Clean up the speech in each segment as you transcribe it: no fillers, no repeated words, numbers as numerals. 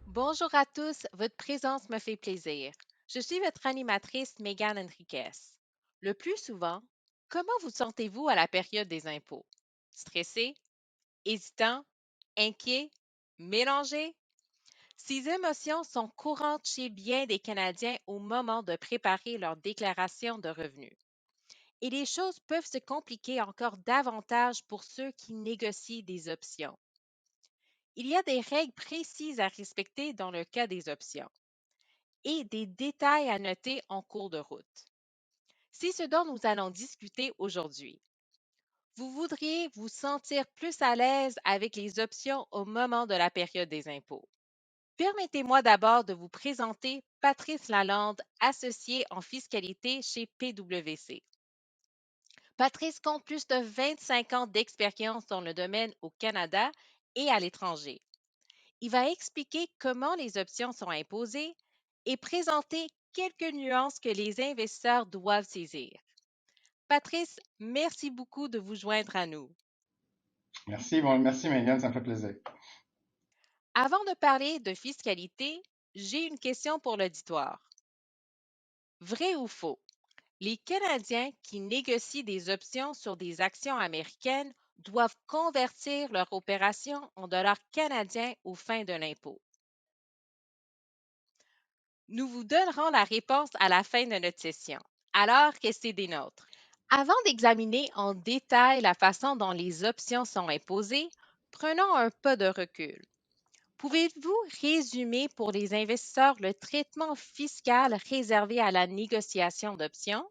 Bonjour à tous, votre présence me fait plaisir. Je suis votre animatrice Megan Enriquez. Le plus souvent, comment vous sentez-vous à la période des impôts? Stressé, hésitant, inquiet, mélangé? Ces émotions sont courantes chez bien des Canadiens au moment de préparer leur déclaration de revenus. Et les choses peuvent se compliquer encore davantage pour ceux qui négocient des options. Il y a des règles précises à respecter dans le cas des options et des détails à noter en cours de route. C'est ce dont nous allons discuter aujourd'hui. Vous voudriez vous sentir plus à l'aise avec les options au moment de la période des impôts. Permettez-moi d'abord de vous présenter Patrice Lalande, associé en fiscalité chez PwC. Patrice compte plus de 25 ans d'expérience dans le domaine au Canada et à l'étranger. Il va expliquer comment les options sont imposées et présenter quelques nuances que les investisseurs doivent saisir. Patrice, merci beaucoup de vous joindre à nous. Merci Megan, ça me fait plaisir. Avant de parler de fiscalité, j'ai une question pour l'auditoire. Vrai ou faux? Les Canadiens qui négocient des options sur des actions américaines doivent convertir leur opération en dollars canadiens aux fins de l'impôt. Nous vous donnerons la réponse à la fin de notre session. Alors, restez des nôtres. Avant d'examiner en détail la façon dont les options sont imposées, prenons un pas de recul. Pouvez-vous résumer pour les investisseurs le traitement fiscal réservé à la négociation d'options?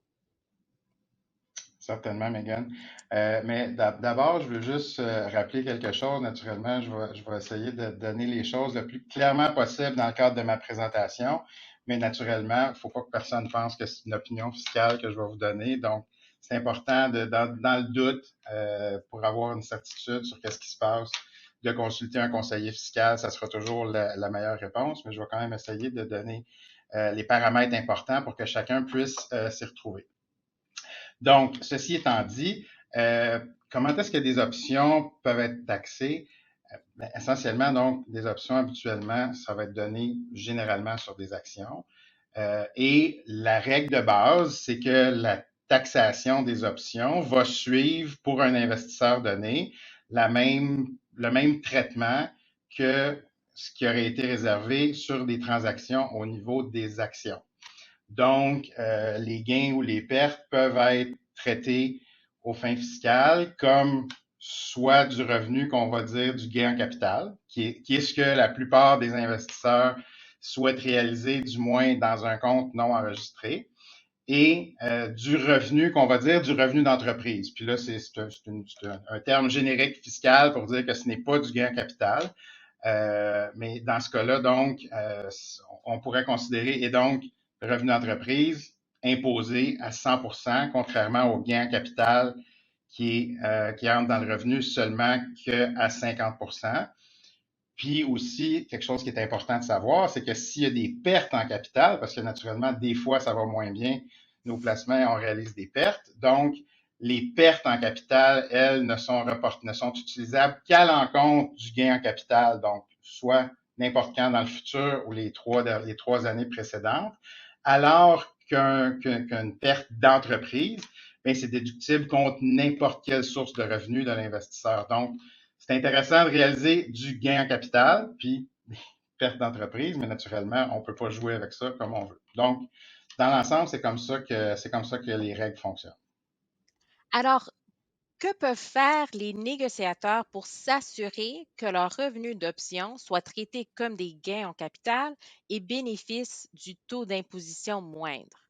Certainement, Megan. Mais d'abord, je veux juste rappeler quelque chose. Naturellement, je vais essayer de donner les choses le plus clairement possible dans le cadre de ma présentation. Mais naturellement, il ne faut pas que personne pense que c'est une opinion fiscale que je vais vous donner. Donc, c'est important, dans le doute, pour avoir une certitude sur qu'est-ce qui se passe, de consulter un conseiller fiscal. Ça sera toujours la meilleure réponse. Mais je vais quand même essayer de donner les paramètres importants pour que chacun puisse s'y retrouver. Donc, ceci étant dit, comment est-ce que des options peuvent être taxées? Essentiellement, donc, des options habituellement, ça va être donné généralement sur des actions. Et la règle de base, c'est que la taxation des options va suivre pour un investisseur donné le même traitement que ce qui aurait été réservé sur des transactions au niveau des actions. Donc, les gains ou les pertes peuvent être traités aux fins fiscales comme soit du revenu qu'on va dire du gain en capital, qui est ce que la plupart des investisseurs souhaitent réaliser, du moins dans un compte non enregistré, et du revenu qu'on va dire du revenu d'entreprise. Puis là, c'est un terme générique fiscal pour dire que ce n'est pas du gain en capital. Mais dans ce cas-là, donc, on pourrait considérer, et donc, le revenu d'entreprise imposé à 100%, contrairement au gain en capital qui entre dans le revenu seulement qu'à 50%. Puis aussi, quelque chose qui est important de savoir, c'est que s'il y a des pertes en capital, parce que naturellement, des fois, ça va moins bien, nos placements, on réalise des pertes. Donc, les pertes en capital, elles, ne sont utilisables qu'à l'encontre du gain en capital, donc soit n'importe quand dans le futur ou les trois années précédentes, alors qu'une perte d'entreprise, bien, c'est déductible contre n'importe quelle source de revenus de l'investisseur. Donc, c'est intéressant de réaliser du gain en capital, puis perte d'entreprise, mais naturellement, on ne peut pas jouer avec ça comme on veut. Donc, dans l'ensemble, c'est comme ça que les règles fonctionnent. Alors, que peuvent faire les négociateurs pour s'assurer que leurs revenus d'options soient traités comme des gains en capital et bénéficient du taux d'imposition moindre?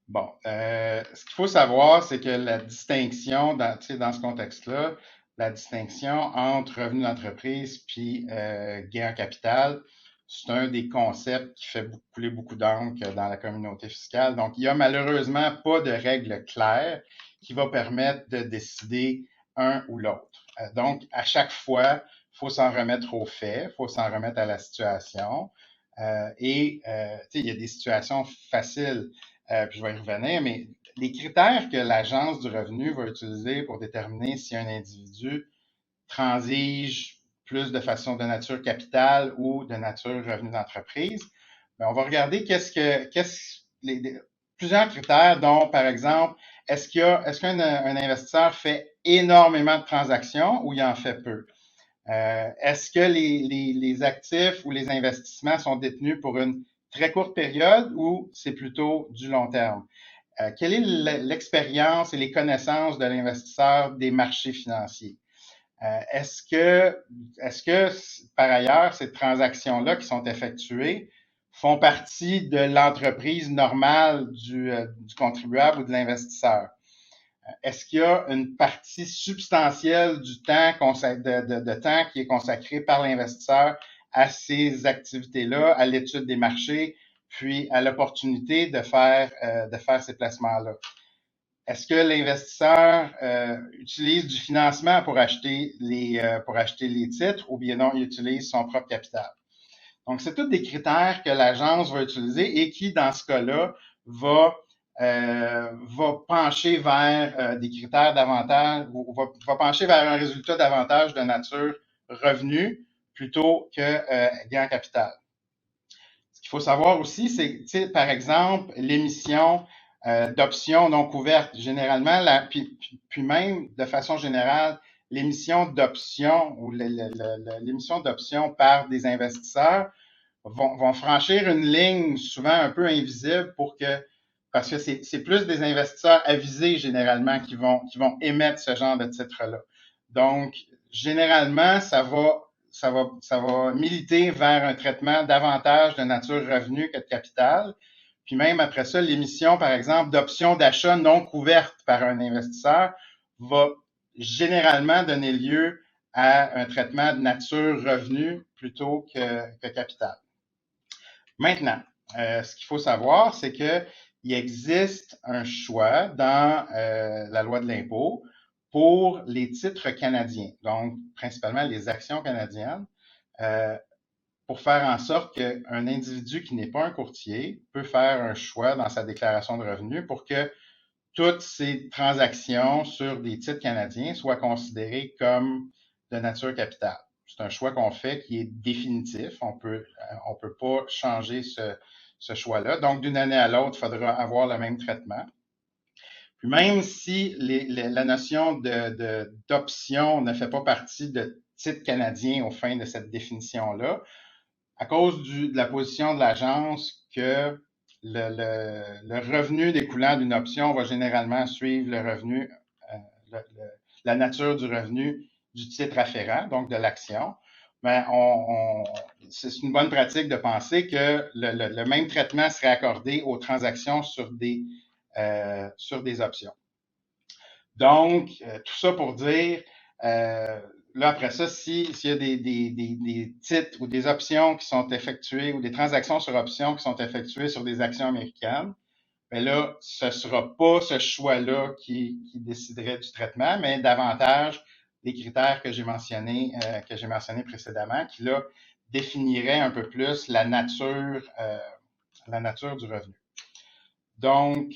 Bon, ce qu'il faut savoir, c'est que la distinction, dans ce contexte-là, la distinction entre revenu d'entreprise puis gain en capital, c'est un des concepts qui fait couler beaucoup d'encre dans la communauté fiscale. Donc, il n'y a malheureusement pas de règle claire qui va permettre de décider un ou l'autre. Donc, à chaque fois, il faut s'en remettre aux faits, il faut s'en remettre à la situation. Il y a des situations faciles puis je vais y revenir, mais les critères que l'Agence du revenu va utiliser pour déterminer si un individu transige plus de façon de nature capitale ou de nature revenu d'entreprise, bien, on va regarder plusieurs critères, dont, par exemple, est-ce qu'un investisseur fait énormément de transactions ou il en fait peu? Est-ce que les actifs ou les investissements sont détenus pour une très courte période ou c'est plutôt du long terme? Quelle est l'expérience et les connaissances de l'investisseur des marchés financiers? Est-ce que, par ailleurs, ces transactions-là qui sont effectuées font partie de l'entreprise normale du contribuable ou de l'investisseur? Est-ce qu'il y a une partie substantielle du temps, de temps qui est consacré par l'investisseur à ces activités-là, à l'étude des marchés, puis à l'opportunité de faire ces placements-là? Est-ce que l'investisseur utilise du financement pour acheter les titres ou bien non, il utilise son propre capital? Donc, c'est tous des critères que l'agence va utiliser et qui, dans ce cas-là, va pencher vers des critères davantage ou va pencher vers un résultat davantage de nature revenu plutôt que gain capital. Ce qu'il faut savoir aussi, c'est, par exemple, l'émission d'options non couvertes. Généralement, puis même de façon générale, l'émission d'options ou l'émission d'options par des investisseurs vont franchir une ligne souvent un peu invisible parce que c'est plus des investisseurs avisés généralement qui vont émettre ce genre de titres-là. Donc, généralement, ça va militer vers un traitement davantage de nature revenu que de capital. Puis même après ça, l'émission, par exemple, d'options d'achat non couvertes par un investisseur va généralement donner lieu à un traitement de nature revenu plutôt que capital. Maintenant, ce qu'il faut savoir, c'est qu'il existe un choix dans la loi de l'impôt pour les titres canadiens, donc principalement les actions canadiennes, pour faire en sorte qu'un individu qui n'est pas un courtier peut faire un choix dans sa déclaration de revenus pour que toutes ces transactions sur des titres canadiens soient considérées comme de nature capitale. C'est un choix qu'on fait qui est définitif. On peut pas changer ce choix-là. Donc, d'une année à l'autre, il faudra avoir le même traitement. Puis même si la notion d'option ne fait pas partie de titre canadien au fin de cette définition-là, à cause de la position de l'agence que le revenu découlant d'une option va généralement suivre le revenu, la nature du revenu du titre afférent, donc de l'action. Mais c'est une bonne pratique de penser que le même traitement serait accordé aux transactions sur des options. Donc, tout ça pour dire, là, après ça, s'il y a des titres ou des options qui sont effectuées ou des transactions sur options qui sont effectuées sur des actions américaines, bien là, ce ne sera pas ce choix-là qui déciderait du traitement, mais davantage les critères que j'ai mentionnés précédemment, qui là définiraient un peu plus la nature du revenu. Donc,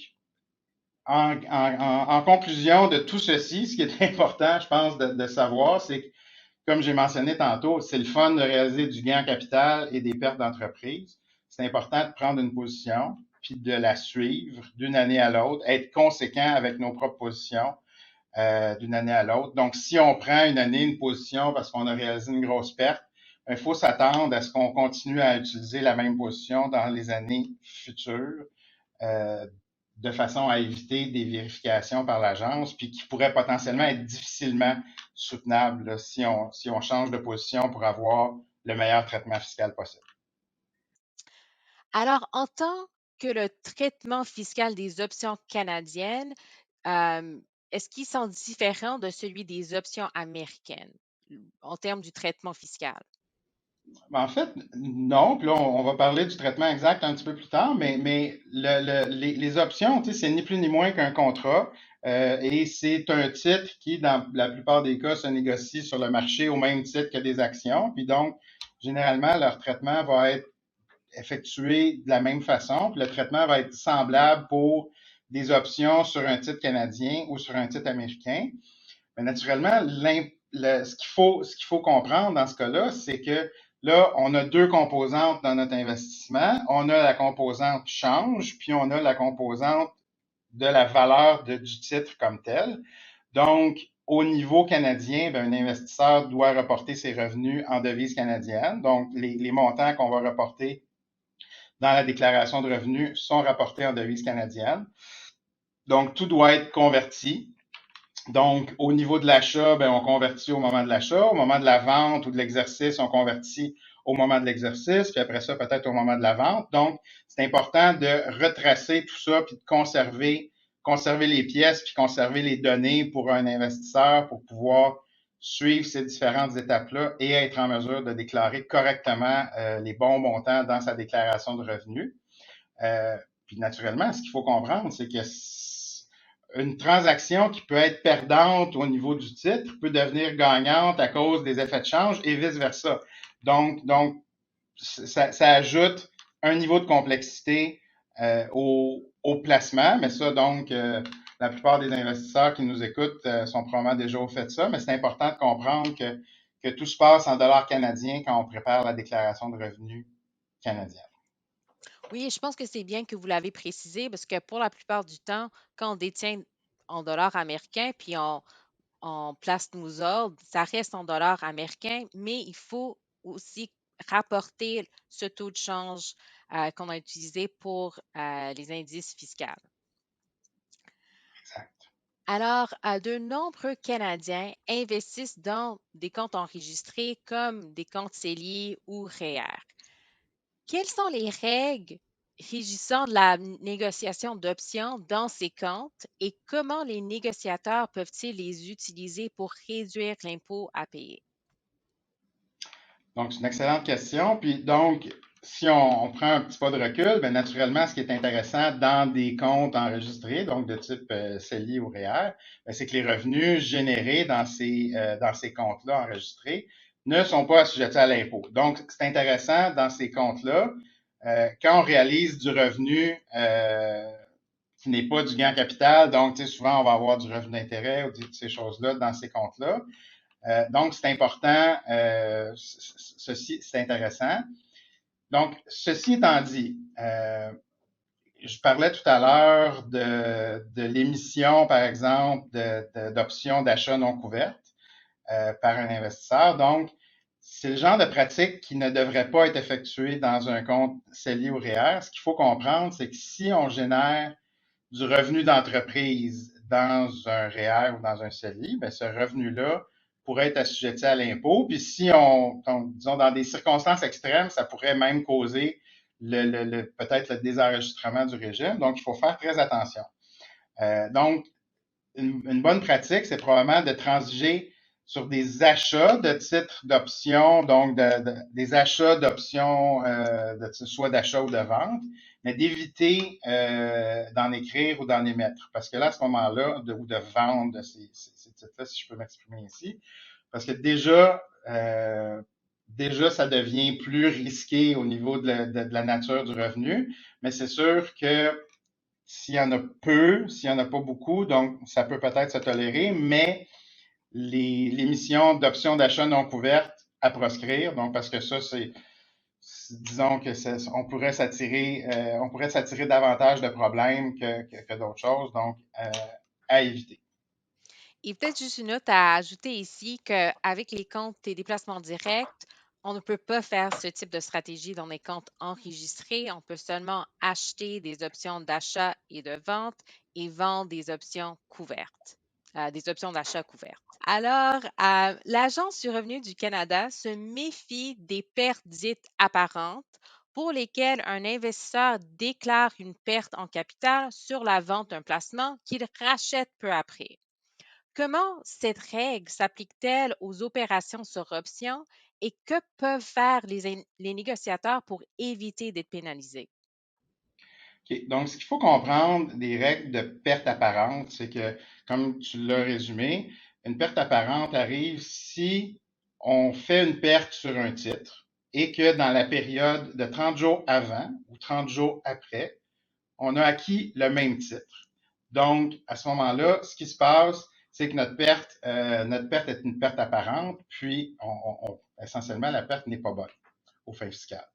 en conclusion de tout ceci, ce qui est important, je pense, de savoir, c'est que, comme j'ai mentionné tantôt, c'est le fun de réaliser du gain en capital et des pertes d'entreprise. C'est important de prendre une position, puis de la suivre d'une année à l'autre, être conséquent avec nos propres positions d'une année à l'autre. Donc, si on prend une année, une position parce qu'on a réalisé une grosse perte, il faut s'attendre à ce qu'on continue à utiliser la même position dans les années futures. De façon à éviter des vérifications par l'agence, puis qui pourraient potentiellement être difficilement soutenables là, si on change de position pour avoir le meilleur traitement fiscal possible. Alors, en tant que le traitement fiscal des options canadiennes, est-ce qu'ils sont différents de celui des options américaines en termes du traitement fiscal? En fait, non. Puis là, on va parler du traitement exact un petit peu plus tard, mais les options, tu sais, c'est ni plus ni moins qu'un contrat. Et c'est un titre qui, dans la plupart des cas, se négocie sur le marché au même titre que des actions. Puis donc, généralement, leur traitement va être effectué de la même façon, puis le traitement va être semblable pour des options sur un titre canadien ou sur un titre américain. Mais naturellement, ce qu'il faut comprendre dans ce cas-là, c'est que là, on a deux composantes dans notre investissement. On a la composante change, puis on a la composante de la valeur du titre comme tel. Donc, au niveau canadien, un investisseur doit reporter ses revenus en devise canadienne. Donc, les montants qu'on va reporter dans la déclaration de revenus sont rapportés en devise canadienne. Donc, tout doit être converti. Donc, au niveau de l'achat, on convertit au moment de l'achat. Au moment de la vente ou de l'exercice, on convertit au moment de l'exercice, puis après ça, peut-être au moment de la vente. Donc, c'est important de retracer tout ça, puis de conserver les pièces, puis conserver les données pour un investisseur pour pouvoir suivre ces différentes étapes-là et être en mesure de déclarer correctement les bons montants dans sa déclaration de revenus. Puis naturellement, ce qu'il faut comprendre, c'est que une transaction qui peut être perdante au niveau du titre peut devenir gagnante à cause des effets de change et vice-versa. Donc ça ajoute un niveau de complexité au placement, mais ça, donc, la plupart des investisseurs qui nous écoutent sont probablement déjà au fait de ça, mais c'est important de comprendre que tout se passe en dollars canadiens quand on prépare la déclaration de revenus canadienne. Oui, je pense que c'est bien que vous l'avez précisé parce que pour la plupart du temps, quand on détient en dollars américains, puis on place nos ordres, ça reste en dollars américains, mais il faut aussi rapporter ce taux de change qu'on a utilisé pour les indices fiscaux. Exact. Alors, de nombreux Canadiens investissent dans des comptes enregistrés comme des comptes CELI ou REER. Quelles sont les règles régissant de la négociation d'options dans ces comptes et comment les négociateurs peuvent-ils les utiliser pour réduire l'impôt à payer? Donc, c'est une excellente question. Puis, donc, si on prend un petit pas de recul, bien, naturellement, ce qui est intéressant dans des comptes enregistrés, donc de type CELI ou REER, bien, c'est que les revenus générés dans ces comptes-là enregistrés ne sont pas assujettis à l'impôt. Donc, c'est intéressant dans ces comptes-là, quand on réalise du revenu qui n'est pas du gain en capital, donc, tu sais, souvent, on va avoir du revenu d'intérêt ou ces choses-là dans ces comptes-là. Donc, c'est important, ceci, c'est intéressant. Donc, ceci étant dit, je parlais tout à l'heure de l'émission, par exemple, d'options d'achat non couvertes par un investisseur. Donc, c'est le genre de pratique qui ne devrait pas être effectué dans un compte CELI ou REER. Ce qu'il faut comprendre, c'est que si on génère du revenu d'entreprise dans un REER ou dans un CELI, bien, ce revenu-là pourrait être assujetti à l'impôt. Puis si disons, dans des circonstances extrêmes, ça pourrait même causer peut-être le désenregistrement du régime. Donc, il faut faire très attention. Donc, une bonne pratique, c'est probablement de transiger sur des achats de titres d'options, donc des achats d'options, soit d'achat ou de vente, mais d'éviter d'en écrire ou d'en émettre. Parce que là, à ce moment-là, ou de vendre de ces titres-là, si je peux m'exprimer ici, parce que déjà, ça devient plus risqué au niveau de la nature du revenu, mais c'est sûr que s'il y en a peu, s'il n'y en a pas beaucoup, donc ça peut peut-être se tolérer, mais l'émission d'options d'achat non couvertes à proscrire, donc parce que ça, disons que on pourrait s'attirer davantage de problèmes que d'autres choses, donc à éviter. Et peut-être juste une note à ajouter ici qu'avec les comptes et déplacements directs, on ne peut pas faire ce type de stratégie dans les comptes enregistrés. On peut seulement acheter des options d'achat et de vente et vendre des options couvertes, des options d'achat couvertes. Alors, l'Agence du revenu du Canada se méfie des pertes dites apparentes pour lesquelles un investisseur déclare une perte en capital sur la vente d'un placement qu'il rachète peu après. Comment cette règle s'applique-t-elle aux opérations sur option et que peuvent faire les négociateurs pour éviter d'être pénalisés? OK. Donc, ce qu'il faut comprendre des règles de perte apparente, c'est que, comme tu l'as résumé, une perte apparente arrive si on fait une perte sur un titre et que dans la période de 30 jours avant ou 30 jours après, on a acquis le même titre. Donc, à ce moment-là, ce qui se passe, c'est que notre perte est une perte apparente, puis essentiellement, la perte n'est pas bonne aux fins fiscales.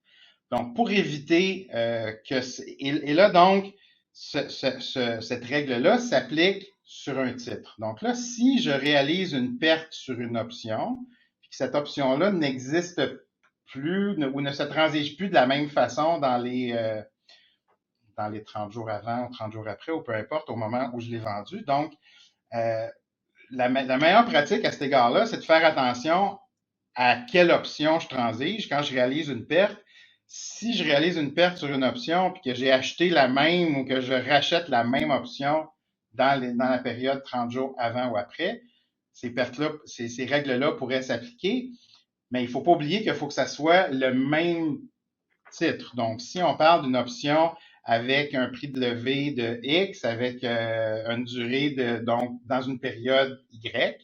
Donc, pour éviter et là, donc, cette règle-là s'applique sur un titre. Donc là, si je réalise une perte sur une option, puis que cette option-là n'existe plus ou ne se transige plus de la même façon dans les 30 jours avant ou 30 jours après, ou peu importe, au moment où je l'ai vendu. Donc, euh, la meilleure pratique à cet égard-là, c'est de faire attention à quelle option je transige quand je réalise une perte. Si je réalise une perte sur une option puis que j'ai acheté la même ou que je rachète la même option dans la période 30 jours avant ou après, ces pertes-là, ces règles-là pourraient s'appliquer, mais il ne faut pas oublier qu'il faut que ça soit le même titre. Donc, si on parle d'une option avec un prix de levée de X, avec une durée donc, dans une période Y,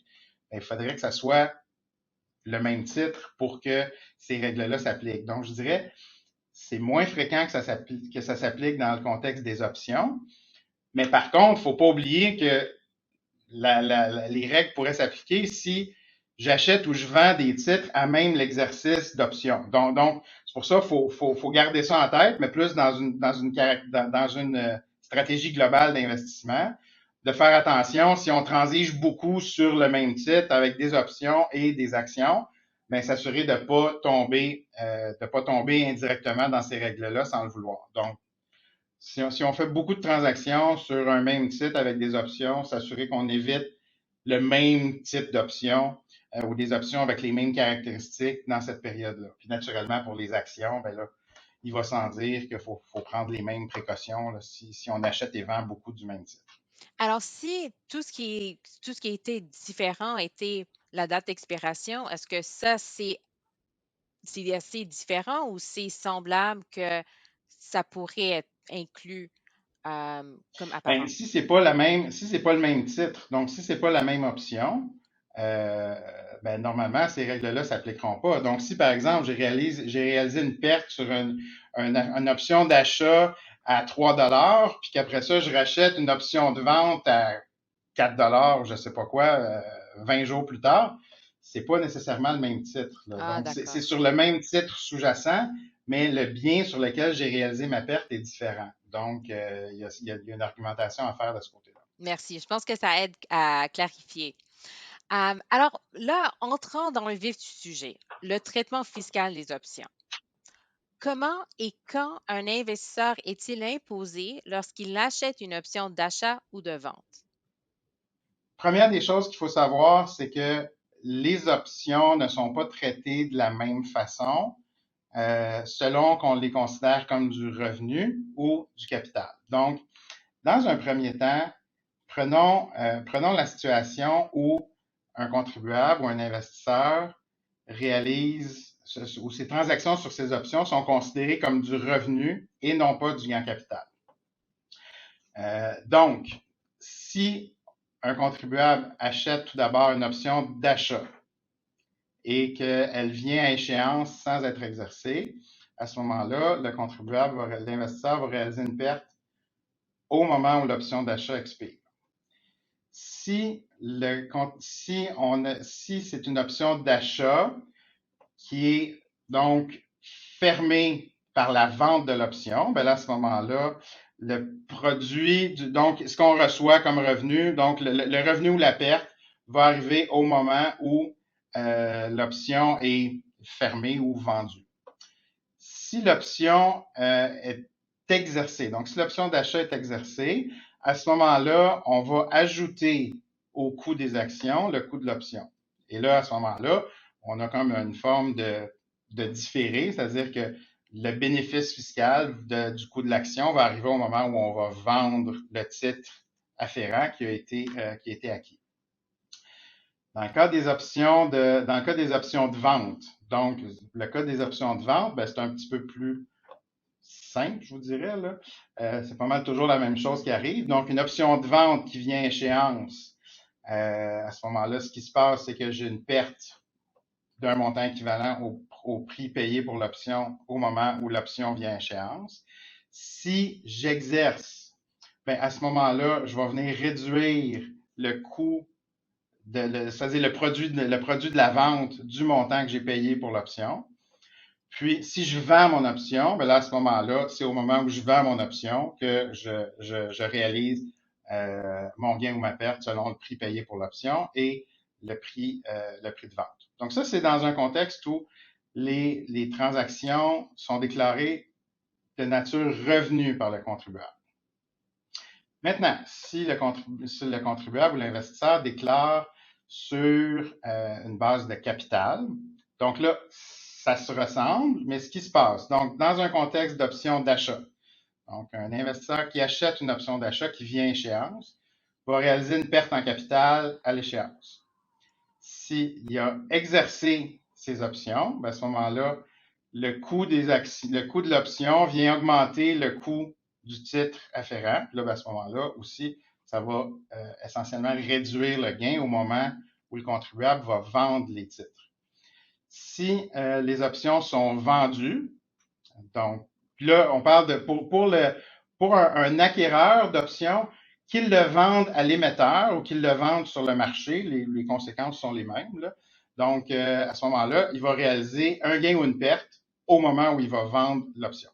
il faudrait que ça soit le même titre pour que ces règles-là s'appliquent. Donc, je dirais, c'est moins fréquent que ça s'applique dans le contexte des options. Mais par contre, il ne faut pas oublier que les règles pourraient s'appliquer si j'achète ou je vends des titres à même l'exercice d'options. Donc c'est pour ça qu'il faut garder ça en tête, mais plus dans une stratégie globale d'investissement, de faire attention si on transige beaucoup sur le même titre avec des options et des actions, mais s'assurer de ne pas tomber indirectement dans ces règles-là sans le vouloir. Donc, si on fait beaucoup de transactions sur un même titre avec des options, s'assurer qu'on évite le même type d'options ou des options avec les mêmes caractéristiques dans cette période-là. Puis naturellement, pour les actions, ben là, il va sans dire qu'il faut prendre les mêmes précautions là, si on achète et vend beaucoup du même titre. Alors, si tout ce qui était différent était la date d'expiration, est-ce que ça, c'est assez différent ou c'est semblable que ça pourrait être inclus comme Ben, apparent? si c'est pas le même titre, donc si c'est pas la même option, euh, ben, normalement, ces règles-là s'appliqueront pas. Donc, si par exemple, j'ai réalisé une perte sur une option d'achat à 3 $, puis qu'après ça, je rachète une option de vente à 4 $, je sais pas quoi, 20 jours plus tard, c'est pas nécessairement le même titre, là. Ah, Donc, c'est d'accord. sur le même titre sous-jacent, mais le bien sur lequel j'ai réalisé ma perte est différent. Donc, il y a une argumentation à faire de ce côté-là. Merci. Je pense que ça aide à clarifier. Alors là, entrant dans le vif du sujet, le traitement fiscal des options. Comment et quand un investisseur est-il imposé lorsqu'il achète une option d'achat ou de vente? Première des choses qu'il faut savoir, c'est que les options ne sont pas traitées de la même façon selon qu'on les considère comme du revenu ou du capital. Donc, dans un premier temps, prenons la situation où un contribuable ou un investisseur réalise où ces transactions sur ces options sont considérées comme du revenu et non pas du gain capital. Donc, si un contribuable achète tout d'abord une option d'achat et qu'elle vient à échéance sans être exercée, à ce moment-là, l'investisseur va réaliser une perte au moment où l'option d'achat expire. Si c'est une option d'achat qui est donc fermée par la vente de l'option, ben là, à ce moment-là, le produit, donc ce qu'on reçoit comme revenu, donc le revenu ou la perte va arriver au moment où l'option est fermée ou vendue. Si l'option est exercée, donc si l'option d'achat est exercée, à ce moment-là, on va ajouter au coût des actions le coût de l'option. Et là, à ce moment-là, on a comme une forme de différé, c'est-à-dire que le bénéfice fiscal du coût de l'action va arriver au moment où on va vendre le titre afférent qui a été acquis. Dans le cas des options de vente, donc le cas des options de vente, ben, c'est un petit peu plus simple, je vous dirais. Là. C'est pas mal toujours la même chose qui arrive. Donc, une option de vente qui vient à échéance, à ce moment-là, ce qui se passe, c'est que j'ai une perte d'un montant équivalent au prix payé pour l'option au moment où l'option vient à échéance. Si j'exerce, ben à ce moment-là, je vais venir réduire le coût c'est-à-dire le produit de la vente du montant que j'ai payé pour l'option. Puis, si je vends mon option, ben là, à ce moment-là, c'est au moment où je vends mon option que je réalise mon gain ou ma perte selon le prix payé pour l'option et le prix de vente. Donc, ça, c'est dans un contexte où les transactions sont déclarées de nature revenue par le contribuable. Maintenant, si le contribuable ou l'investisseur déclare sur une base de capital, donc là, ça se ressemble, mais ce qui se passe, donc dans un contexte d'option d'achat, donc un investisseur qui achète une option d'achat qui vient à échéance va réaliser une perte en capital à l'échéance. S'il a exercé ses options, ben à ce moment-là, le coût de l'option vient augmenter le coût du titre afférent. Là, ben à ce moment-là aussi, ça va essentiellement réduire le gain au moment où le contribuable va vendre les titres. Si les options sont vendues, donc là, on parle de pour un acquéreur d'options, qu'il le vende à l'émetteur ou qu'il le vende sur le marché, les conséquences sont les mêmes. Là. Donc, à ce moment-là, il va réaliser un gain ou une perte au moment où il va vendre l'option.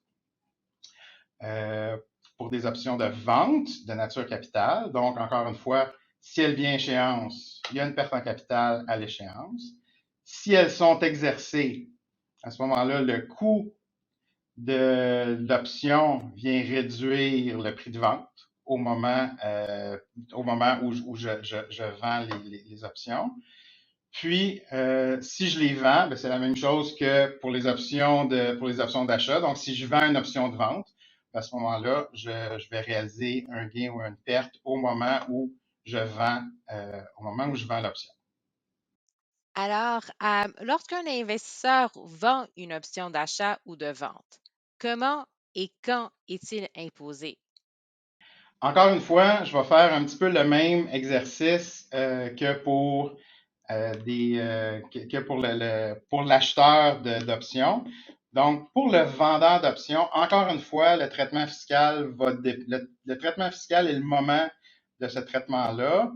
Pour des options de vente de nature capitale, donc encore une fois, si elle vient à échéance, il y a une perte en capital à l'échéance. Si elles sont exercées, à ce moment-là, le coût de l'option vient réduire le prix de vente au moment où je vends les options. Puis, si je les vends, ben, c'est la même chose que pour les options d'achat. Donc, si je vends une option de vente, à ce moment-là, je vais réaliser un gain ou une perte au moment où je vends l'option. Alors, lorsqu'un investisseur vend une option d'achat ou de vente, comment et quand est-il imposé? Encore une fois, je vais faire un petit peu le même exercice que pour pour l'acheteur d'options. Donc, pour le vendeur d'options, encore une fois, le traitement fiscal le traitement fiscal et le moment de ce traitement-là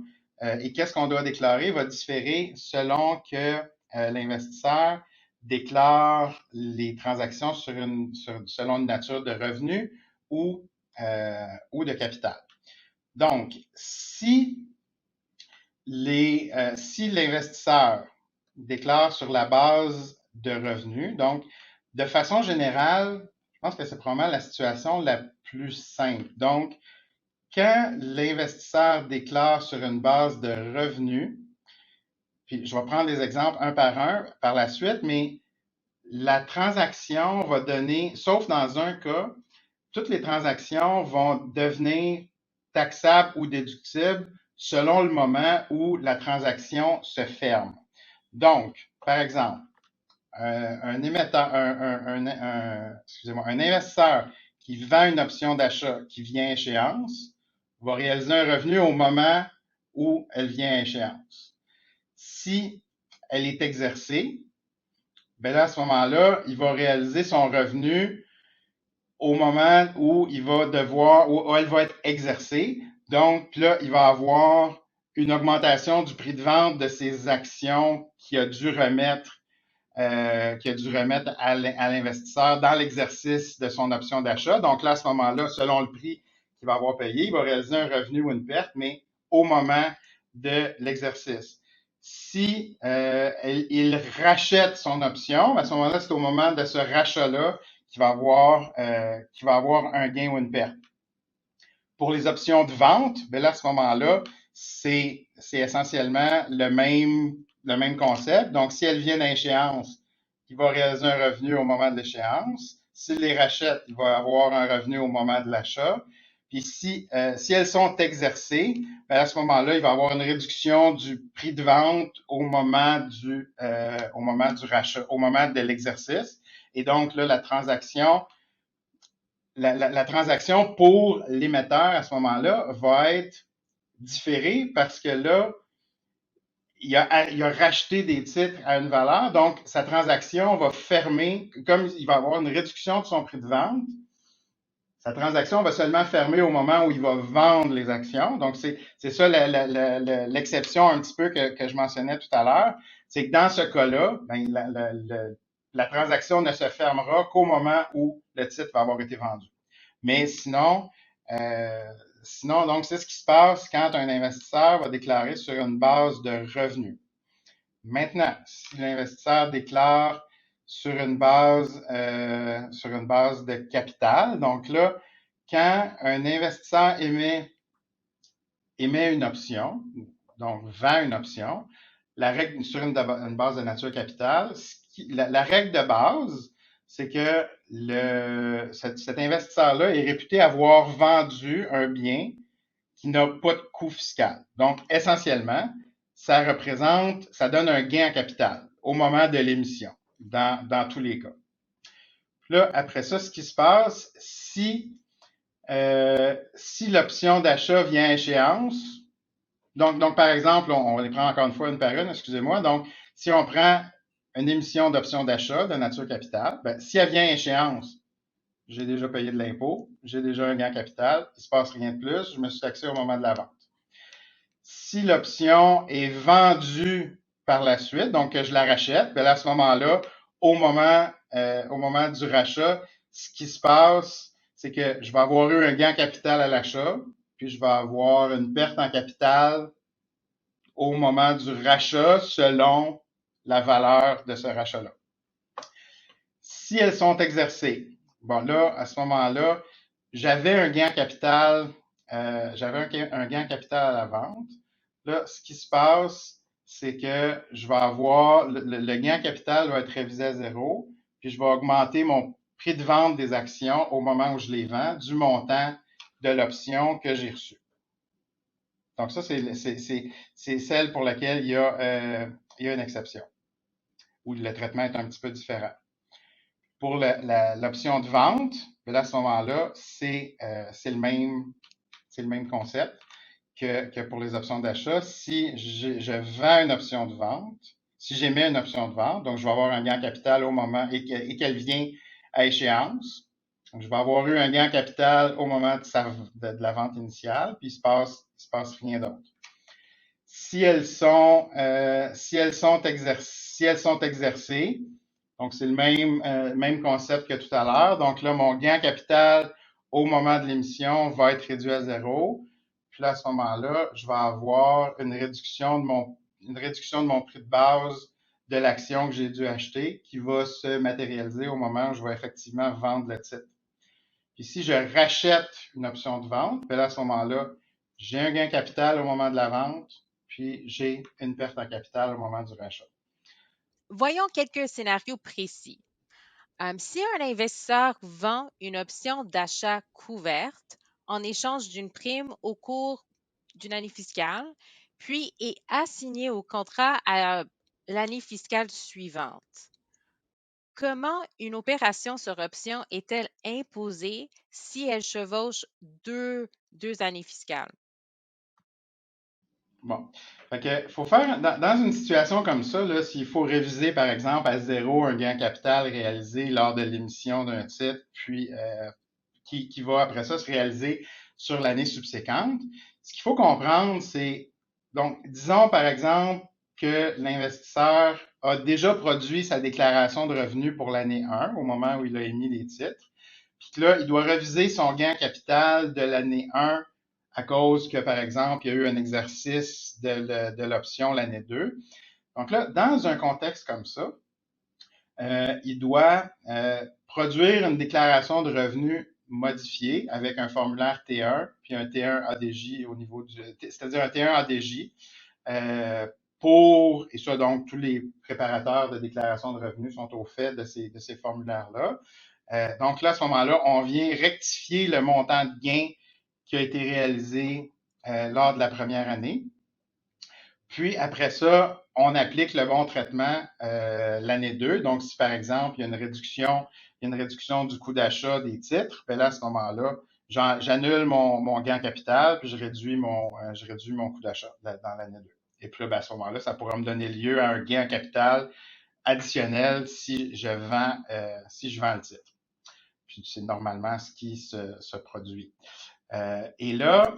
et qu'est-ce qu'on doit déclarer va différer selon que l'investisseur déclare les transactions selon une nature de revenu ou de capital. Donc, si l'investisseur déclare sur la base de revenus, donc de façon générale, je pense que c'est probablement la situation la plus simple. Donc, quand l'investisseur déclare sur une base de revenus, puis je vais prendre des exemples un par la suite, mais la transaction va donner, sauf dans un cas, toutes les transactions vont devenir taxables ou déductibles selon le moment où la transaction se ferme. Donc, par exemple, un investisseur qui vend une option d'achat qui vient à échéance va réaliser un revenu au moment où elle vient à échéance. Si elle est exercée, ben là, à ce moment-là, il va réaliser son revenu au moment où où elle va être exercée. Donc, là, il va avoir une augmentation du prix de vente de ses actions qu'il a dû remettre à l'investisseur dans l'exercice de son option d'achat. Donc là, à ce moment-là, selon le prix qu'il va avoir payé, il va réaliser un revenu ou une perte, mais au moment de l'exercice. Si il rachète son option, à ce moment-là, c'est au moment de ce rachat-là qu'il va avoir un gain ou une perte. Pour les options de vente, ben là, à ce moment-là, c'est essentiellement le même concept. Donc, si elles viennent à échéance, il va réaliser un revenu au moment de l'échéance. S'il les rachète, il va avoir un revenu au moment de l'achat. Puis si elles sont exercées, ben à ce moment-là, il va avoir une réduction du prix de vente au moment du rachat, au moment de l'exercice. Et donc, là, la transaction pour l'émetteur à ce moment-là va être différée parce que là, il a racheté des titres à une valeur, donc sa transaction va fermer, comme il va avoir une réduction de son prix de vente, sa transaction va seulement fermer au moment où il va vendre les actions. Donc, c'est ça l'exception un petit peu que je mentionnais tout à l'heure. C'est que dans ce cas-là, ben, la transaction ne se fermera qu'au moment où le titre va avoir été vendu. Mais sinon, donc, c'est ce qui se passe quand un investisseur va déclarer sur une base de revenus. Maintenant, si l'investisseur déclare sur une base de capital, donc là, quand un investisseur émet une option, donc vend une option, la règle sur une base de nature capitale, la règle de base, c'est que cet investisseur-là est réputé avoir vendu un bien qui n'a pas de coût fiscal. Donc, essentiellement, ça donne un gain en capital au moment de l'émission, dans tous les cas. Puis là, après ça, ce qui se passe, si l'option d'achat vient à échéance, donc par exemple, on les prend encore une fois une par une, excusez-moi. Donc, si on prend une émission d'option d'achat de nature capitale, ben, si elle vient à échéance, j'ai déjà payé de l'impôt, j'ai déjà un gain en capital, il ne se passe rien de plus, je me suis taxé au moment de la vente. Si l'option est vendue par la suite, donc que je la rachète, bien à ce moment-là, au moment du rachat, ce qui se passe, c'est que je vais avoir eu un gain en capital à l'achat, puis je vais avoir une perte en capital au moment du rachat selon la valeur de ce rachat-là. Si elles sont exercées, bon là, à ce moment-là, j'avais un gain en capital, un gain en capital à la vente. Là, ce qui se passe, c'est que je vais avoir le gain en capital va être révisé à zéro, puis je vais augmenter mon prix de vente des actions au moment où je les vends du montant de l'option que j'ai reçue. Donc ça, c'est celle pour laquelle il y a une exception, où le traitement est un petit peu différent. Pour l'option de vente, là, à ce moment-là, c'est le même concept que pour les options d'achat. Si je vends une option de vente, si j'émets une option de vente, donc je vais avoir un gain en capital au moment et qu'elle vient à échéance. Donc, je vais avoir eu un gain en capital au moment de la vente initiale, puis il ne se passe rien d'autre. Si elles sont exercées, donc c'est le même concept que tout à l'heure. Donc là, mon gain en capital au moment de l'émission va être réduit à zéro. Puis là, à ce moment-là, je vais avoir une réduction de mon prix de base de l'action que j'ai dû acheter qui va se matérialiser au moment où je vais effectivement vendre le titre. Puis si je rachète une option de vente, bien là, à ce moment-là, j'ai un gain capital au moment de la vente, puis j'ai une perte en capital au moment du rachat. Voyons quelques scénarios précis. Si un investisseur vend une option d'achat couverte en échange d'une prime au cours d'une année fiscale, puis est assigné au contrat à l'année fiscale suivante, comment une opération sur option est-elle imposée si elle chevauche deux années fiscales? Bon. Fait que faut faire, dans une situation comme ça, là, s'il faut réviser, par exemple, à zéro un gain capital réalisé lors de l'émission d'un titre, puis qui va après ça se réaliser sur l'année subséquente, ce qu'il faut comprendre, c'est, donc, disons par exemple que l'investisseur a déjà produit sa déclaration de revenus pour l'année 1 au moment où il a émis les titres, puis que là, il doit reviser son gain capital de l'année 1 à cause que, par exemple, il y a eu un exercice de l'option l'année 2. Donc là, dans un contexte comme ça, il doit produire une déclaration de revenus modifiée avec un formulaire T1 puis un T1 ADJ au niveau c'est-à-dire un T1 ADJ et ça donc tous les préparateurs de déclaration de revenus sont au fait de ces formulaires-là. Donc là, à ce moment-là, on vient rectifier le montant de gain qui a été réalisé lors de la première année. Puis après ça, on applique le bon traitement l'année 2. Donc, si par exemple, il y a une réduction du coût d'achat des titres, bien là, à ce moment-là, j'annule mon gain capital, puis je réduis mon coût d'achat dans l'année 2. Et puis là, ben, à ce moment-là, ça pourra me donner lieu à un gain en capital additionnel si je vends le titre. Puis c'est normalement ce qui se produit. Et là,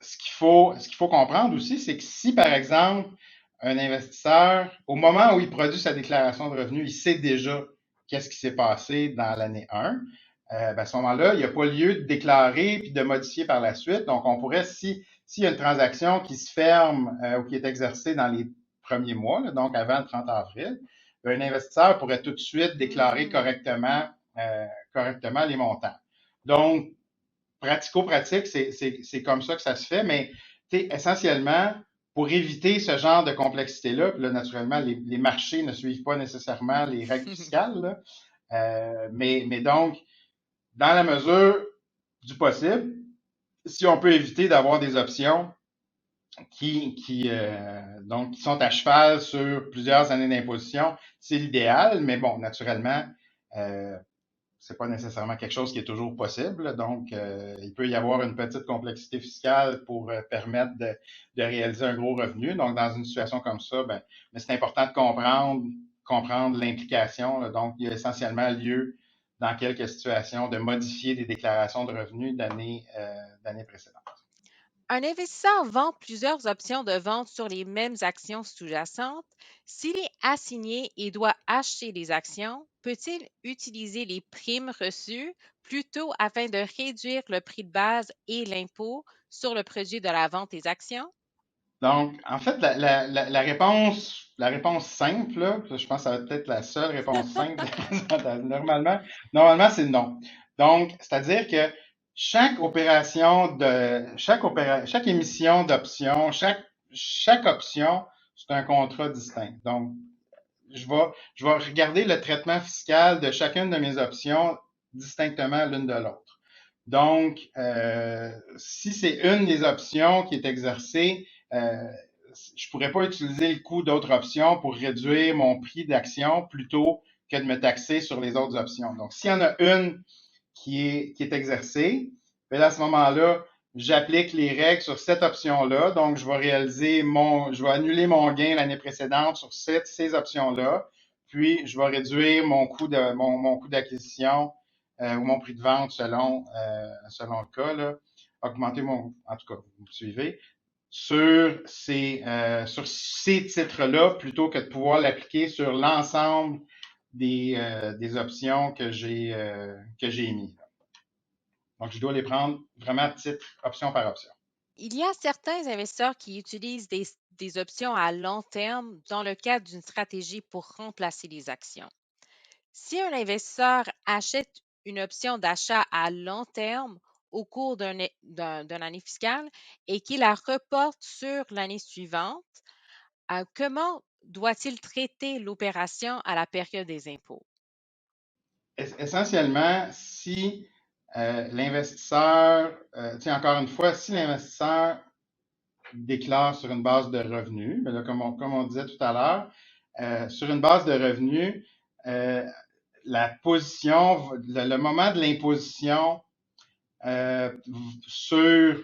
ce qu'il faut comprendre aussi, c'est que si, par exemple, un investisseur, au moment où il produit sa déclaration de revenus, il sait déjà qu'est-ce qui s'est passé dans l'année 1, ben à ce moment-là, il n'y a pas lieu de déclarer puis de modifier par la suite. Donc, on pourrait, s'il y a une transaction qui se ferme ou qui est exercée dans les premiers mois, là, donc avant le 30 avril, un investisseur pourrait tout de suite déclarer correctement les montants. Donc, pratico-pratique, c'est comme ça que ça se fait, mais essentiellement, pour éviter ce genre de complexité-là, puis là, naturellement, les marchés ne suivent pas nécessairement les règles fiscales, là, mais donc, dans la mesure du possible, si on peut éviter d'avoir des options donc, qui sont à cheval sur plusieurs années d'imposition, c'est l'idéal, mais bon, naturellement, euh, c'est pas nécessairement quelque chose qui est toujours possible. Donc, il peut y avoir une petite complexité fiscale pour permettre de réaliser un gros revenu. Donc, dans une situation comme ça, ben, mais c'est important de comprendre l'implication. Là. Donc, il y a essentiellement lieu, dans quelques situations, de modifier des déclarations de revenus d'années précédentes. Un investisseur vend plusieurs options de vente sur les mêmes actions sous-jacentes. S'il est assigné et doit acheter des actions, peut-il utiliser les primes reçues plutôt afin de réduire le prix de base et l'impôt sur le produit de la vente des actions? Donc, en fait, la réponse simple, là, je pense que ça va être la seule réponse simple de la présentation. Normalement, c'est non. Donc, c'est-à-dire que chaque émission d'option, chaque option, c'est un contrat distinct. Donc, je vais regarder le traitement fiscal de chacune de mes options distinctement l'une de l'autre. Donc, si c'est une des options qui est exercée, je ne pourrais pas utiliser le coût d'autres options pour réduire mon prix d'action plutôt que de me taxer sur les autres options. Donc, s'il y en a une qui est exercée, bien à ce moment-là, j'applique les règles sur cette option-là. Donc, je vais annuler mon gain l'année précédente sur ces options-là. Puis, je vais réduire mon coût d'acquisition ou mon prix de vente selon le cas, là. Augmenter en tout cas, vous me suivez, sur ces titres-là plutôt que de pouvoir l'appliquer sur l'ensemble des options que j'ai émises. Donc, je dois les prendre vraiment à titre option par option. Il y a certains investisseurs qui utilisent des options à long terme dans le cadre d'une stratégie pour remplacer les actions. Si un investisseur achète une option d'achat à long terme au cours d'une année fiscale et qu'il la reporte sur l'année suivante, comment doit-il traiter l'opération à la période des impôts? Essentiellement, si l'investisseur, encore une fois, si l'investisseur déclare sur une base de revenus, mais là, comme on disait tout à l'heure, sur une base de revenus, euh, la position, le moment de l'imposition sur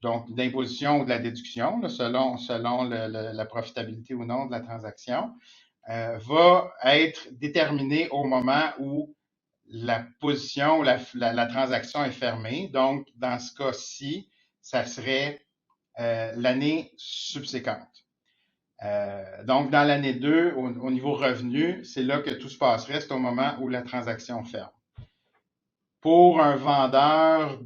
donc d'imposition ou de la déduction, là, selon la profitabilité ou non de la transaction, va être déterminé au moment où la position ou la transaction est fermée. Donc, dans ce cas-ci, ça serait l'année subséquente. Donc, dans l'année 2, au niveau revenu, c'est là que tout se passerait, c'est au moment où la transaction ferme. Pour un vendeur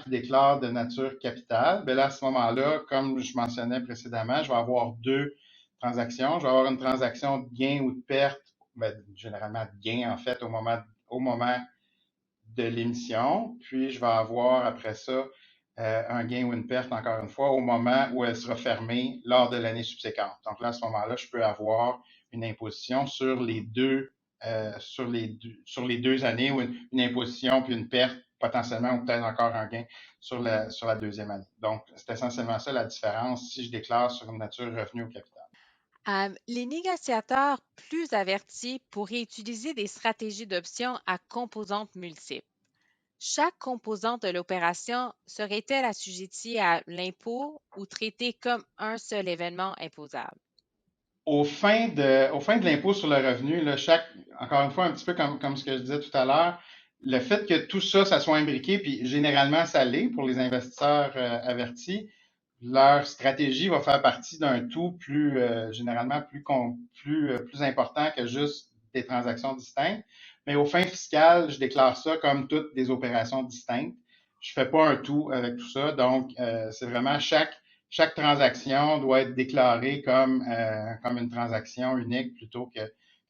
qui déclare de nature capitale, bien là, à ce moment-là, comme je mentionnais précédemment, je vais avoir deux transactions. Je vais avoir une transaction de gain ou de perte, bien, généralement de gain en fait au moment de l'émission. Puis je vais avoir après ça un gain ou une perte, encore une fois, au moment où elle sera fermée lors de l'année subséquente. Donc là, à ce moment-là, je peux avoir une imposition sur les deux années ou une imposition puis une perte potentiellement ou peut-être encore un gain sur la deuxième année. Donc, c'est essentiellement ça la différence si je déclare sur une nature revenu au capital. Les négociateurs plus avertis pourraient utiliser des stratégies d'options à composantes multiples. Chaque composante de l'opération serait-elle assujettie à l'impôt ou traitée comme un seul événement imposable? Au fin de l'impôt sur le revenu, là, encore une fois, un petit peu comme ce que je disais tout à l'heure, le fait que tout ça, ça soit imbriqué, puis généralement ça l'est pour les investisseurs avertis, leur stratégie va faire partie d'un tout plus, généralement plus important que juste des transactions distinctes. Mais aux fins fiscales, je déclare ça comme toutes des opérations distinctes. Je fais pas un tout avec tout ça. Donc, c'est vraiment chaque transaction doit être déclarée comme une transaction unique plutôt que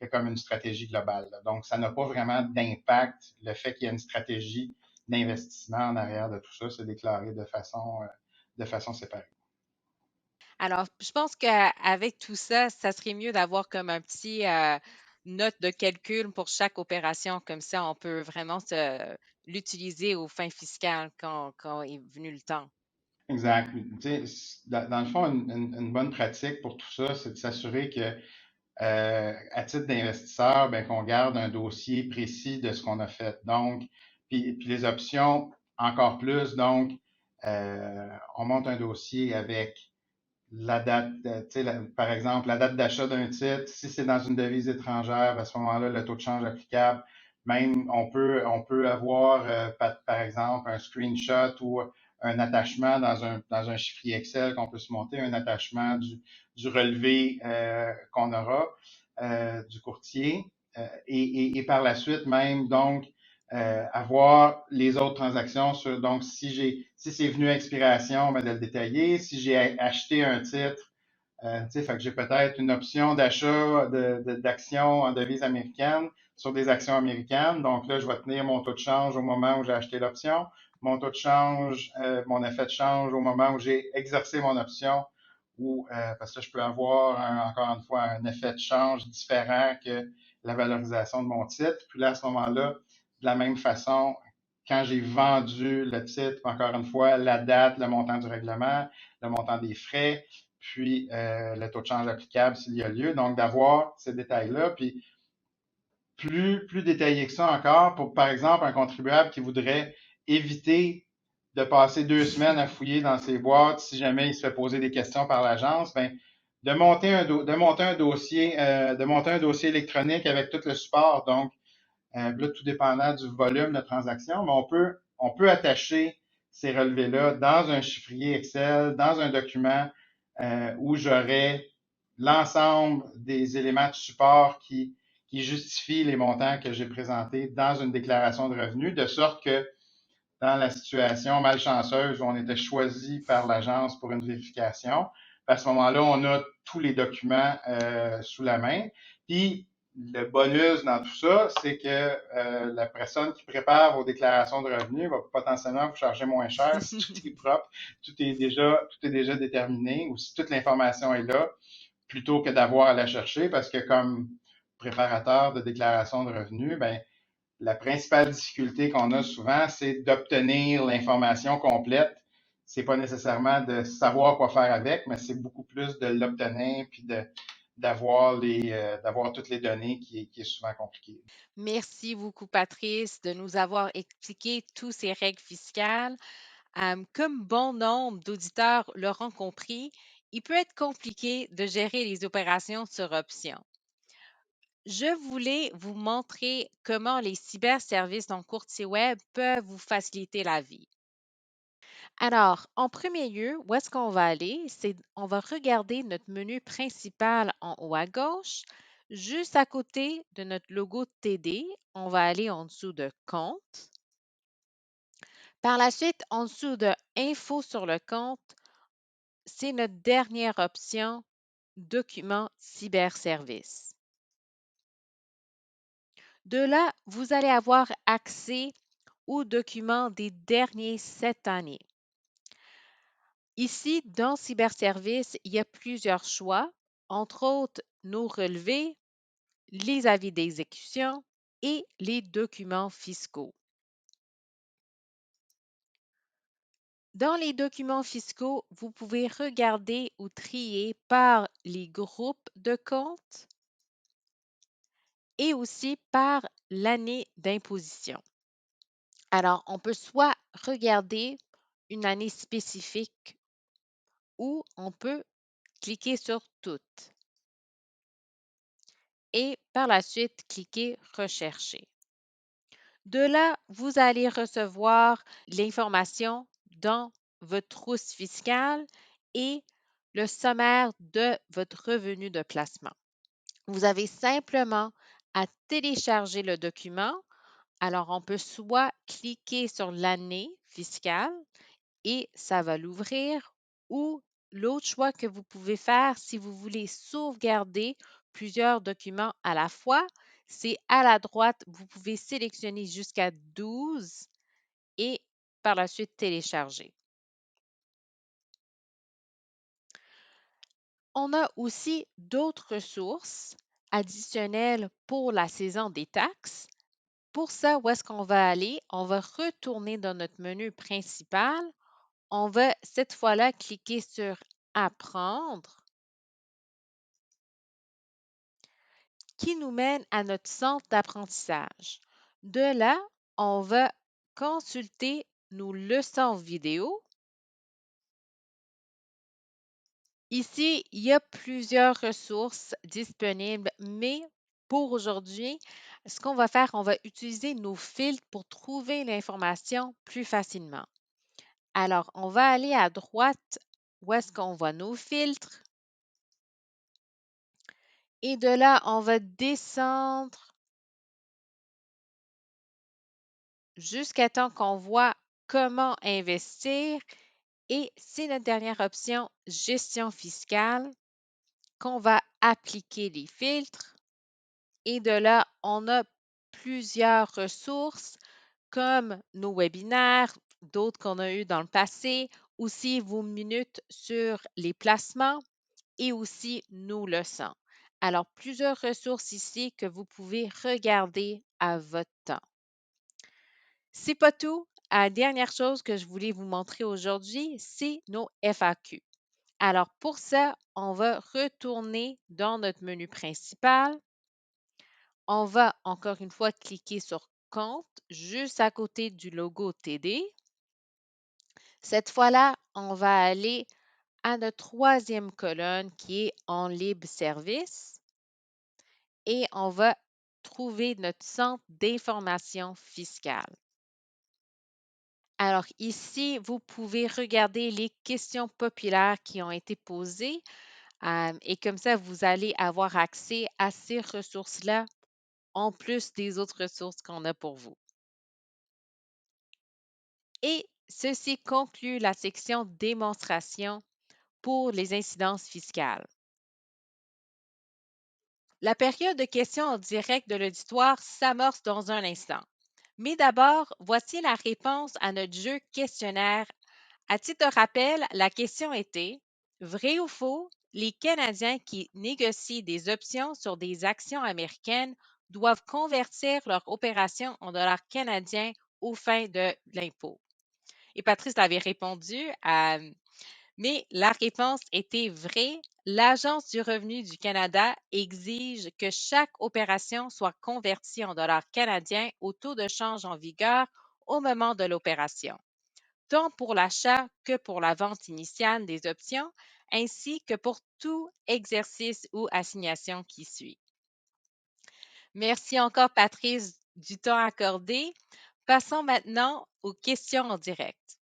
comme une stratégie globale. Donc, ça n'a pas vraiment d'impact. Le fait qu'il y ait une stratégie d'investissement en arrière de tout ça, c'est déclaré de façon séparée. Alors, je pense qu'avec tout ça, ça serait mieux d'avoir comme un petit note de calcul pour chaque opération. Comme ça, on peut vraiment l'utiliser aux fins fiscales quand est venu le temps. Exact. Tu sais, dans le fond, une bonne pratique pour tout ça, c'est de s'assurer que, à titre d'investisseur, ben, qu'on garde un dossier précis de ce qu'on a fait. Donc, puis les options, encore plus. Donc, on monte un dossier avec la date, par exemple, la date d'achat d'un titre. Si c'est dans une devise étrangère, à ce moment-là, le taux de change applicable. Même, on peut avoir, par exemple, un screenshot ou un attachement dans un chiffrier Excel qu'on peut se monter, un attachement du relevé qu'on aura du courtier. Et par la suite, même, donc, avoir les autres transactions sur, donc, si c'est venu à expiration, ben, de le détailler. Si j'ai acheté un titre, fait que j'ai peut-être une option d'achat d'actions en devise américaine sur des actions américaines. Donc là, je vais tenir mon taux de change au moment où j'ai acheté l'option, mon taux de change, mon effet de change au moment où j'ai exercé mon option, ou parce que je peux avoir encore une fois un effet de change différent que la valorisation de mon titre. Puis là, à ce moment-là, de la même façon, quand j'ai vendu le titre, encore une fois, la date, le montant du règlement, le montant des frais, puis le taux de change applicable s'il y a lieu. Donc, d'avoir ces détails-là. Puis, plus détaillé que ça encore, pour, par exemple, un contribuable qui voudrait éviter de passer 2 semaines à fouiller dans ses boîtes si jamais il se fait poser des questions par l'agence, ben, de monter un dossier électronique avec tout le support. Donc, là, tout dépendant du volume de transaction, mais on peut attacher ces relevés-là dans un chiffrier Excel, dans un document où j'aurai l'ensemble des éléments de support qui justifient les montants que j'ai présentés dans une déclaration de revenus, de sorte que dans la situation malchanceuse où on était choisi par l'agence pour une vérification, à ce moment-là, on a tous les documents sous la main. Puis, le bonus dans tout ça, c'est que la personne qui prépare vos déclarations de revenus va potentiellement vous charger moins cher si tout est propre, tout est déjà déterminé, ou si toute l'information est là, plutôt que d'avoir à la chercher, parce que comme préparateur de déclaration de revenus, ben, la principale difficulté qu'on a souvent, c'est d'obtenir l'information complète. C'est pas nécessairement de savoir quoi faire avec, mais c'est beaucoup plus de l'obtenir puis d'avoir toutes les données qui est souvent compliqué. Merci beaucoup, Patrice, de nous avoir expliqué toutes ces règles fiscales. Comme bon nombre d'auditeurs l'auront compris, il peut être compliqué de gérer les opérations sur option. Je voulais vous montrer comment les cyberservices en courtier web peuvent vous faciliter la vie. Alors, en premier lieu, où est-ce qu'on va aller? C'est, on va regarder notre menu principal en haut à gauche. Juste à côté de notre logo TD, on va aller en dessous de Compte. Par la suite, en dessous de Info sur le compte, c'est notre dernière option, Document cyberservice. De là, vous allez avoir accès aux documents des derniers 7 années. Ici, dans Cyberservice, il y a plusieurs choix, entre autres nos relevés, les avis d'exécution et les documents fiscaux. Dans les documents fiscaux, vous pouvez regarder ou trier par les groupes de comptes et aussi par l'année d'imposition. Alors, on peut soit regarder une année spécifique ou on peut cliquer sur Toutes et par la suite cliquer Rechercher. De là, vous allez recevoir l'information dans votre trousse fiscale et le sommaire de votre revenu de placement. Vous avez simplement à télécharger le document. Alors, on peut soit cliquer sur l'année fiscale et ça va l'ouvrir ou l'autre choix que vous pouvez faire si vous voulez sauvegarder plusieurs documents à la fois, c'est à la droite, vous pouvez sélectionner jusqu'à 12 et par la suite télécharger. On a aussi d'autres ressources additionnelles pour la saison des taxes. Pour ça, où est-ce qu'on va aller? On va retourner dans notre menu principal. On va cette fois-là cliquer sur Apprendre qui nous mène à notre centre d'apprentissage. De là, on va consulter nos leçons vidéo. Ici, il y a plusieurs ressources disponibles, mais pour aujourd'hui, ce qu'on va faire, on va utiliser nos filtres pour trouver l'information plus facilement. Alors, on va aller à droite où est-ce qu'on voit nos filtres. Et de là, on va descendre jusqu'à temps qu'on voit comment investir. Et c'est notre dernière option, gestion fiscale, qu'on va appliquer les filtres. Et de là, on a plusieurs ressources comme nos webinaires, d'autres qu'on a eu dans le passé, aussi vos minutes sur les placements et aussi nos leçons. Alors, plusieurs ressources ici que vous pouvez regarder à votre temps. C'est pas tout. La dernière chose que je voulais vous montrer aujourd'hui, c'est nos FAQ. Alors, pour ça, on va retourner dans notre menu principal. On va encore une fois cliquer sur Compte juste à côté du logo TD. Cette fois-là, on va aller à notre troisième colonne qui est en libre service et on va trouver notre centre d'information fiscale. Alors ici, vous pouvez regarder les questions populaires qui ont été posées et comme ça, vous allez avoir accès à ces ressources-là en plus des autres ressources qu'on a pour vous. Et ceci conclut la section démonstration pour les incidences fiscales. La période de questions en direct de l'auditoire s'amorce dans un instant. Mais d'abord, voici la réponse à notre jeu questionnaire. À titre de rappel, la question était: vrai ou faux, les Canadiens qui négocient des options sur des actions américaines doivent convertir leur opération en dollars canadiens aux fins de l'impôt. Et Patrice avait répondu, mais la réponse était vraie. L'Agence du revenu du Canada exige que chaque opération soit convertie en dollars canadiens au taux de change en vigueur au moment de l'opération, tant pour l'achat que pour la vente initiale des options, ainsi que pour tout exercice ou assignation qui suit. Merci encore, Patrice, du temps accordé. Passons maintenant aux questions en direct.